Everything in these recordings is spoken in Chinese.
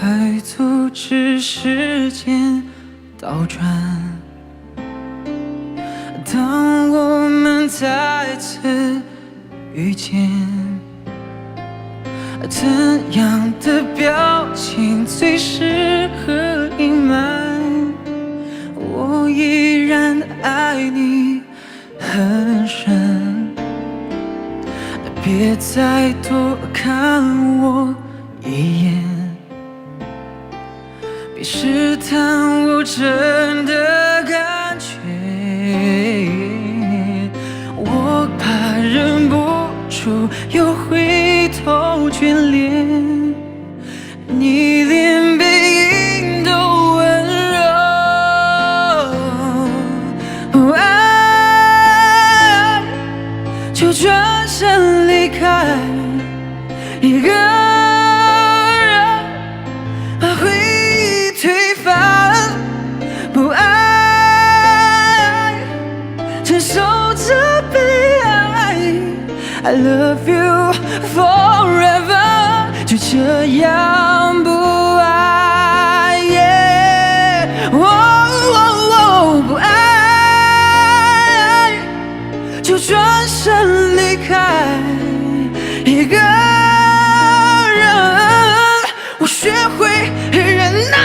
还阻止时间倒转。当我们再次遇见，怎样的表情最适合隐瞒？我依然爱你很深，别再多看我一眼，别试探我真的感觉，我怕忍不住又回头眷恋，你连背影都温柔，不爱就转身离开，一个人把回忆推翻，不爱承受着悲哀。I love you forever， 就这样不爱，不爱就转身离开，一个人我学会忍耐，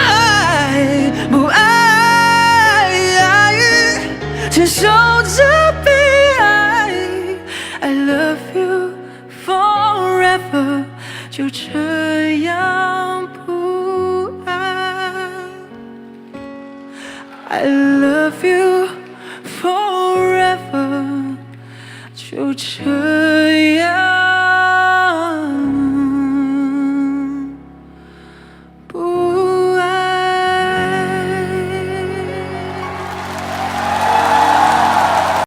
不爱承受着悲哀。I love you forever， 就这样不爱。I love you forever， 就这样。